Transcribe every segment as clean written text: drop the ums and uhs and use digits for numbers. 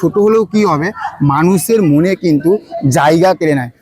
ছোট হলেও কি হবে, মানুষের মনে কিন্তু জায়গা কেড়ে নেয়।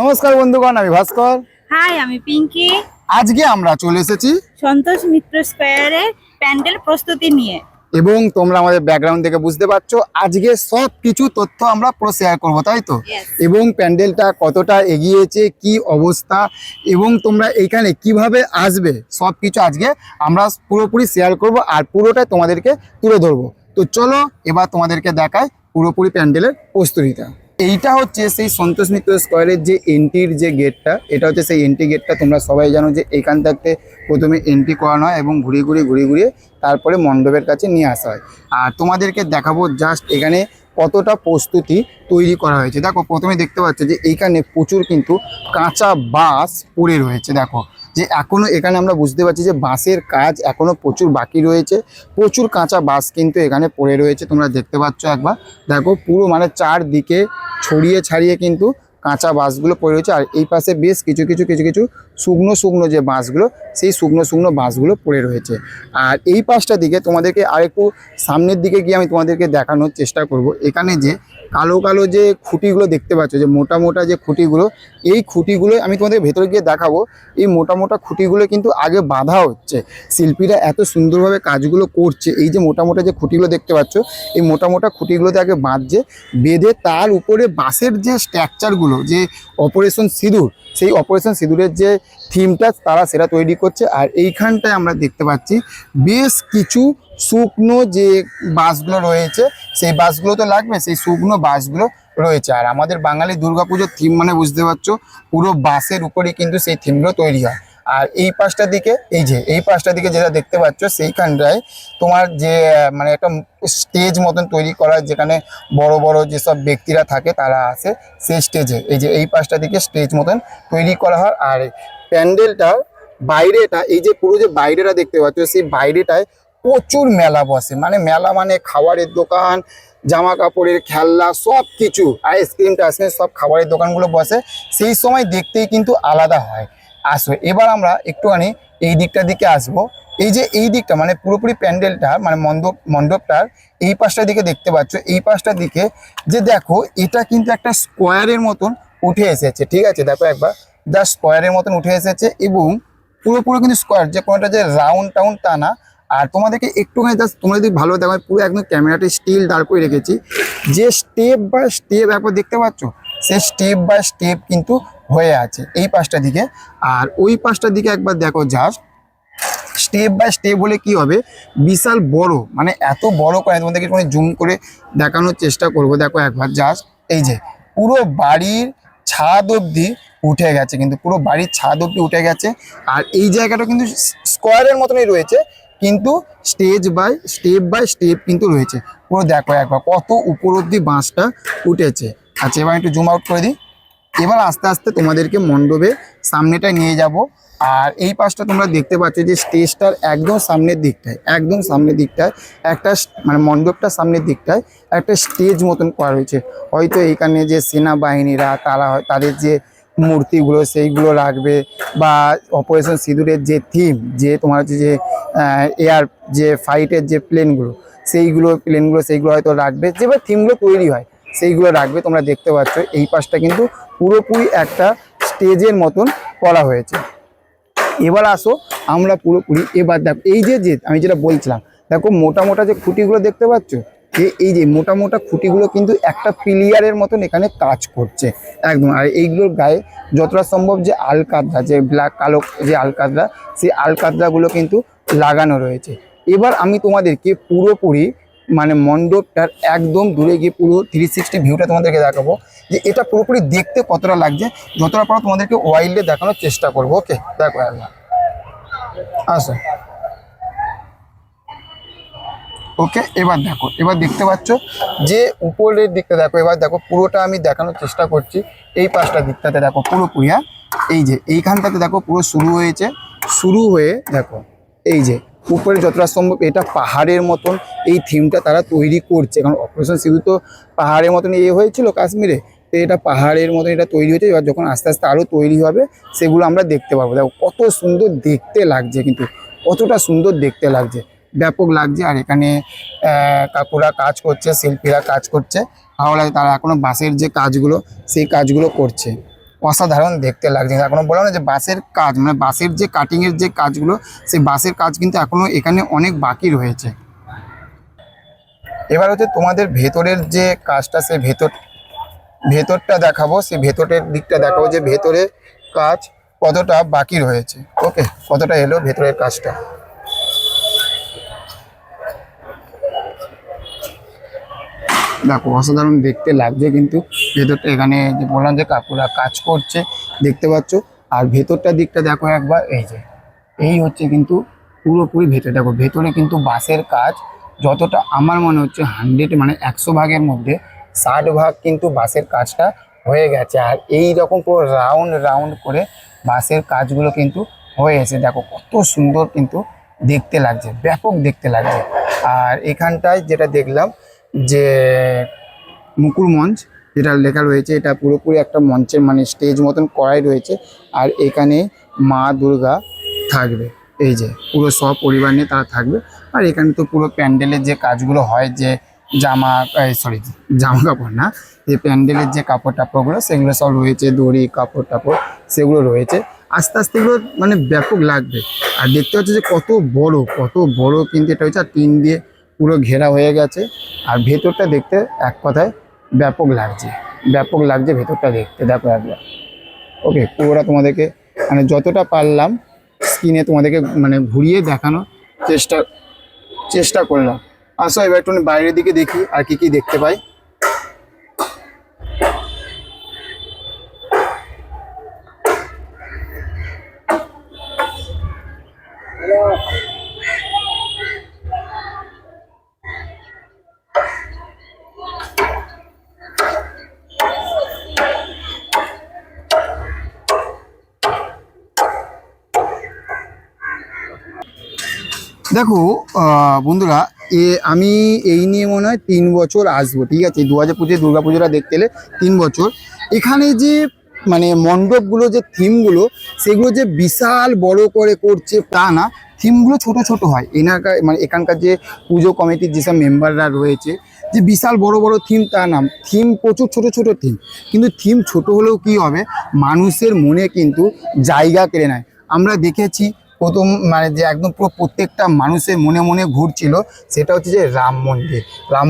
নমস্কার বন্ধুগণ, আমি ভাস্কর। হাই, আমি পিঙ্কি। আজকে আমরা চলে এসেছি সন্তোষ মিত্র স্কয়ারে প্যান্ডেল প্রস্তুতি নিয়ে, এবং তোমরা আমাদের ব্যাকগ্রাউন্ড থেকে বুঝতে পারছো আজকে সব কিছু তথ্য আমরা পুরো শেয়ার করবো, তাই তো? এবং প্যান্ডেলটা কতটা এগিয়েছে, কি অবস্থা, এবং তোমরা এইখানে কিভাবে আসবে, সব কিছু আজকে আমরা পুরোপুরি শেয়ার করব আর পুরোটাই তোমাদেরকে তুলে ধরবো। তো চলো এবার তোমাদেরকে দেখায় পুরোপুরি প্যান্ডেলের প্রস্তুতিটা। এইটা হচ্ছে সেই সন্তোষ মিত্র স্কয়ারের যে এন্ট্রির যে গেটটা, এটা হচ্ছে সেই এন্ট্রি গেটটা। তোমরা সবাই জানো যে এখান থাকতে প্রথমে এন্ট্রি করানো হয় এবং ঘুরিয়ে তারপরে মণ্ডপের কাছে নিয়ে আসা হয়। আর তোমাদেরকে দেখাবো জাস্ট এখানে কতটা প্রস্তুতি তৈরি করা হয়েছে। দেখো, প্রথমে দেখতে পাচ্ছ যে এইখানে প্রচুর কিন্তু কাঁচা বাঁশ পড়ে রয়েছে। দেখো যে এখনও এখানে আমরা বুঝতে পারছি যে বাঁশের কাজ এখনও প্রচুর বাকি রয়েছে। প্রচুর কাঁচা বাঁশ কিন্তু এখানে পড়ে রয়েছে, তোমরা দেখতে পাচ্ছ একবার। দেখো পুরো মানে চারদিকে ছড়িয়ে ছাড়িয়ে কিন্তু কাঁচা বাঁশগুলো পড়ে রয়েছে। আর এই পাশে বেশ কিছু শুকনো যে বাঁশগুলো, সেই শুকনো বাঁশগুলো পড়ে রয়েছে। আর এই পাশটার দিকে তোমাদেরকে আরেকটু সামনের দিকে গিয়ে আমি তোমাদেরকে দেখানোর চেষ্টা করব। এখানে যে কালো যে খুঁটিগুলো দেখতে পাচ্ছ, যে মোটা যে খুঁটিগুলো, এই খুঁটিগুলো আমি তোমাদের ভেতরে গিয়ে দেখাবো। এই মোটা খুঁটিগুলো কিন্তু আগে বাঁধা হচ্ছে, শিল্পীরা এত সুন্দরভাবে কাজগুলো করছে। এই যে মোটা যে খুঁটিগুলো দেখতে পাচ্ছ, এই মোটা খুঁটিগুলোতে আগে বাঁধছে, বেঁধে তার উপরে বাঁশের যে স্ট্রাকচারগুলো, যে অপারেশন সিঁদুর, সেই অপারেশন সিঁদুরের যে থিমটা তারা সেটা তৈরি করছে। আর এইখানটায় আমরা দেখতে পাচ্ছি বেশ কিছু শুকনো যে বাঁশগুলো রয়েছে, সেই বাঁশগুলো তো লাগবে, সেই শুকনো বাঁশগুলো রয়েছে। আর আমাদের বাঙালি দুর্গাপুজোর থিম মানে বুঝতে পারছো, পুরো বাঁশের উপরেই কিন্তু সেই থিমগুলো তৈরি হয়। আর এই পাশটার দিকে, এই পাশটার দিকে যেটা দেখতে পাচ্ছ, সেইখানটায় তোমার যে মানে একটা স্টেজ মতন তৈরি করা, যেখানে বড় যেসব ব্যক্তিরা থাকে তারা আসে, সেই স্টেজে এই পাশটার দিকে স্টেজ মতন তৈরি করা হয়। আর প্যান্ডেলটার বাইরেটা, এই যে পুরো যে বাইরেটা দেখতে পাচ্ছ, সেই বাইরেটায় প্রচুর মেলা বসে। মানে মেলা মানে খাবারের দোকান, জামা কাপড়ের, খেলনা, সব কিছু, আইসক্রিম সব খাবারের দোকানগুলো বসে। সেই সময় দেখতেই কিন্তু আলাদা হয়। আসো এবার আমরা একটুখানি এই দিকটার দিকে আসবো। এই দিকটা মানে পুরোপুরি প্যান্ডেলটা মানে মণ্ডপটার এই পাশটার দিকে দেখতে পাচ্ছ। এই পাশটার দিকে যে দেখো, এটা কিন্তু একটা স্কোয়ারের মতন উঠে এসেছে, ঠিক আছে? দেখো একবার, যা স্কোয়ারের মতন উঠে এসেছে, এবং পুরোপুরি কিন্তু স্কোয়ার, যে কোনোটা যে রাউন্ড তা না। আর তোমাদেরকে একটুখানি জাস্ট তোমরা যদি ভালো দেখো, পুরো একদম ক্যামেরাটা স্টিল দাঁড় করে রেখেছি, যে স্টেপ বাই স্টেপ একবার দেখতে পাচ্ছ, সে স্টেপ বাই স্টেপ কিন্তু হয়ে আছে এই পাশটার দিকে। আর ওই পাশটার দিকে একবার দেখো, জাস্ট স্টেপ বাই স্টেপ হলে কি হবে, বিশাল বড়, মানে এত বড় করে তোমাদেরকে কোনো জুম করে দেখানোর চেষ্টা করব। দেখো একবার জাস্ট, এই যে পুরো বাড়ির ছাদ অবধি উঠে গেছে, কিন্তু পুরো বাড়ির ছাদ অবধি উঠে গেছে। আর এই জায়গাটা কিন্তু স্কোয়ারের মতনই রয়েছে, কিন্তু স্টেপ বাই স্টেপ কিন্তু রয়েছে। পুরো দেখো একবার কত উপর অবধি বাঁশটা উঠেছে। আচ্ছা, এবার একটু জুম আউট করে দিই। এবার আস্তে আস্তে তোমাদেরকে মণ্ডপের সামনেটায় নিয়ে যাব। আর এই পাশটা তোমরা দেখতে পাচ্ছ যে স্টেজটার একদম সামনের দিকটায় একটা মানে মণ্ডপটার সামনের দিকটায় একটা স্টেজ মতন করা রয়েছে। হয়তো এইখানে যে সেনাবাহিনীরা তারা হয়, তাদের যে মূর্তিগুলো সেইগুলো রাখবে, বা অপারেশন সিঁদুরের যে থিম, যে তোমার হচ্ছে যে এয়ার যে ফাইটের যে প্লেনগুলো সেইগুলো হয়তো রাখবে, যেভাবে থিমগুলো তৈরি হয় সেইগুলো রাখবে। তোমরা দেখতে পাচ্ছ এই পাশটা কিন্তু পুরোপুরি একটা স্টেজের মতন করা হয়েছে। এবার আসো আমরা পুরোপুরি, এবার দেখো এই যে আমি যেটা বলছিলাম, দেখো মোটা যে খুঁটিগুলো দেখতে পাচ্ছ, এই যে মোটা খুঁটিগুলো কিন্তু একটা পিলিয়ারের মতন এখানে কাজ করছে একদম। আর এইগুলোর গায়ে যতটা সম্ভব যে আলকাতরা, যে ব্ল্যাক কালো যে আলকাতরা, সেই আলকাতরাগুলো কিন্তু লাগানো রয়েছে। এবার আমি তোমাদেরকে পুরোপুরি মানে মণ্ডপটার একদম দূরে গিয়ে পুরো 360 ভিউটা তোমাদেরকে দেখাবো, যে এটা পুরোপুরি দেখতে কতটা লাগছে। যতটা পারো তোমাদেরকে ওয়াইল্ডে দেখানোর চেষ্টা করবো। ওকে, দেখো একবার আসো। ওকে, এবার দেখো, এবার দেখতে পাচ্ছ যে উপরের দিকটা দেখো, এবার দেখো পুরোটা আমি দেখানোর চেষ্টা করছি। এই পাশটা দিকটাতে দেখো পুরোপুরি, হ্যাঁ এই যে এইখানটাতে দেখো পুরো শুরু হয়েছে, শুরু হয়ে দেখো এই যে উপরে যতটা সম্ভব এটা পাহাড়ের মতন এই থিমটা তারা তৈরি করছে, কারণ অপারেশন সিঁদুর তো পাহাড়ের মতন হয়েছিল কাশ্মীরে, তো এটা পাহাড়ের মতন এটা তৈরি হয়েছে। এবার যখন আস্তে আস্তে আরও তৈরি হবে সেগুলো আমরা দেখতে পাবো। দেখো কত সুন্দর দেখতে লাগছে, কিন্তু কতটা সুন্দর দেখতে লাগছে, ব্যাপক লাগছে। আর এখানে কাকুরা কাজ করছে, শিল্পীরা কাজ করছে, ভালো লাগে। তারা এখনো বাঁশের যে কাজগুলো সেই কাজগুলো করছে, অসাধারণ দেখতে লাগছে। এখনো বললাম না যে বাঁশের কাজ, মানে বাঁশের যে কাটিংয়ের যে কাজগুলো, সেই বাঁশের কাজ কিন্তু এখনো এখানে অনেক বাকি রয়েছে। এবার হচ্ছে তোমাদের ভেতরের যে কাজটা, সেই ভেতরটা দেখাবো, সেই ভেতরের দিকটা দেখাবো যে ভেতরে কাজ কতটা বাকি রয়েছে। ওকে, কতটা এলো ভেতরের কাজটা। দেখো অসাধারণ দেখতে লাগছে কিন্তু ভেতরটা, এখানে যে বললাম যে কাকুরা কাজ করছে দেখতে পাচ্ছ। আর ভেতরটা দিকটা দেখো একবার, এই যে এই হচ্ছে কিন্তু পুরোপুরি ভেতরে। দেখো ভেতরে কিন্তু বাঁশের কাজ যতটা আমার মনে হচ্ছে 100 মানে 100 ভাগের মধ্যে 60 ভাগ কিন্তু বাঁশের কাজটা হয়ে গেছে। আর এই রকম পুরো রাউন্ড রাউন্ড করে বাঁশের কাজগুলো কিন্তু হয়েছে। দেখো কত সুন্দর কিন্তু দেখতে লাগছে, ব্যাপক দেখতে লাগছে। আর এখানটায় যেটা দেখলাম যে মুকুর মঞ্চ যেটা লেখা রয়েছে, এটা পুরোপুরি একটা মঞ্চের মানে স্টেজ মতন করাই রয়েছে। আর এখানে মা দুর্গা থাকবে, এই যে পুরো সপরিবার নিয়ে তারা থাকবে। আর এখানে তো পুরো প্যান্ডেলের যে কাজগুলো হয়, যে জামা কাপড় না, যে প্যান্ডেলের যে কাপড় টাপড়গুলো সেগুলো সব রয়েছে, দড়ি কাপড় টাপড় সেগুলো রয়েছে। আস্তে আস্তে এগুলো মানে ব্যাপক লাগবে। আর দেখতে হচ্ছে যে কত বড় কিন্তু এটা হচ্ছে, আর টিন দিয়ে পুরো ঘেরা হয়ে গেছে। আর ভেতরটা দেখতে এক কথায় ব্যাপক লাগছে ভেতরটা দেখতে। দেখো একবার, ওকে পুরোটা তোমাদেরকে মানে যতটা পারলাম স্ক্রিনে তোমাদেরকে মানে ঘুরিয়ে দেখানোর চেষ্টা করলাম। আসো এবার একটু বাইরের দিকে দেখি আর কি দেখতে পাই। দেখো বন্ধুরা, আমি এই নিয়ে মনে হয় 3 বছর আসবো, ঠিক আছে? 2025 দুর্গাপুজোটা দেখতে এলে 3 বছর। এখানে যে মানে মণ্ডপগুলো যে থিমগুলো সেগুলো যে বিশাল বড় করে করছে তা না, থিমগুলো ছোট হয়। মানে এখানকার যে পুজো কমিটির যেসব মেম্বাররা রয়েছে, যে বিশাল বড় থিম তা না, থিম প্রচুর ছোট থিম। কিন্তু থিম ছোট হলেও কি হবে, মানুষের মনে কিন্তু জায়গা কেড়ে নেয়। আমরা দেখেছি প্রথম মানে যে একদম পুরো প্রত্যেকটা মানুষের মনে ঘুরছিল, সেটা হচ্ছে যে রাম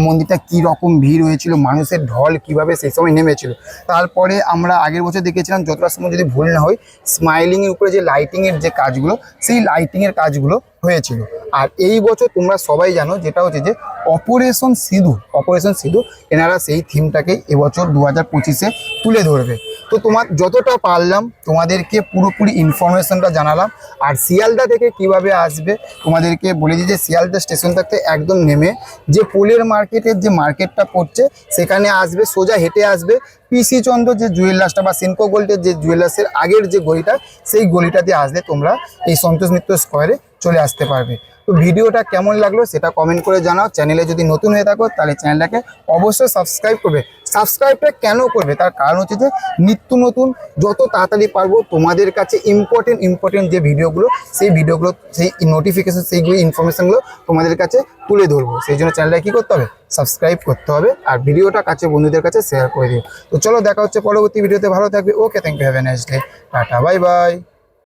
মন্দিরটা কী রকম ভিড় হয়েছিল, মানুষের ঢল কিভাবে সেই সময় নেমেছিল। তারপরে আমরা আগের বছর দেখেছিলাম, যতটা সময় যদি ভুল না হয়, স্মাইলিংয়ের উপরে যে লাইটিংয়ের যে কাজগুলো, সেই লাইটিংয়ের কাজগুলো হয়েছিল। আর এই বছর তোমরা সবাই জানো যেটা হচ্ছে যে অপারেশন সিঁদুর এনারা সেই থিমটাকে এবছর 2025-এ তুলে ধরবে। তো যতটা পারলাম তোমাদেরকে পুরোপুরি ইনফরমেশনটা জানালাম। আর শিয়ালদা থেকে কিভাবে আসবে তোমাদেরকে বলে দিই, যে শিয়ালদা স্টেশন থাকতে একদম নেমে যে পোলের মার্কেটের যে মার্কেটটা পড়ছে সেখানে আসবে, সোজা হেঁটে আসবে পিসি চন্দ্র যে জুয়েলার্সটা বা সিনকো গোল্ডের যে জুয়েলার্সের আগের যে গলিটা, সেই গলিটাতে আসলে তোমরা এই সন্তোষ মিত্র স্কোয়ারে চলে আসতে পারবে। তো ভিডিওটা কেমন লাগলো সেটা কমেন্ট করে জানাও। চ্যানেলে যদি নতুন হয়ে থাকো তাহলে চ্যানেলটাকে অবশ্যই সাবস্ক্রাইব করবে। সাবস্ক্রাইবটা কেন করবে, তার কারণ হচ্ছে যে নিত্য নতুন যত তাড়াতাড়ি পারবো তোমাদের কাছে ইম্পর্টেন্ট যে ভিডিওগুলো, সেই নোটিফিকেশন, সেইগুলো ইনফরমেশনগুলো তোমাদের কাছে তুলে ধরবো। সেই জন্য চ্যানেলটা কী করতে হবে, সাবস্ক্রাইব করতে হবে। আর ভিডিওটা কাছে বন্ধুদের কাছে শেয়ার করে দিও। তো চলো দেখা হচ্ছে পরবর্তী ভিডিওতে, ভালো থাকবে। Okay, thank you, have a nice day, tata, bye by.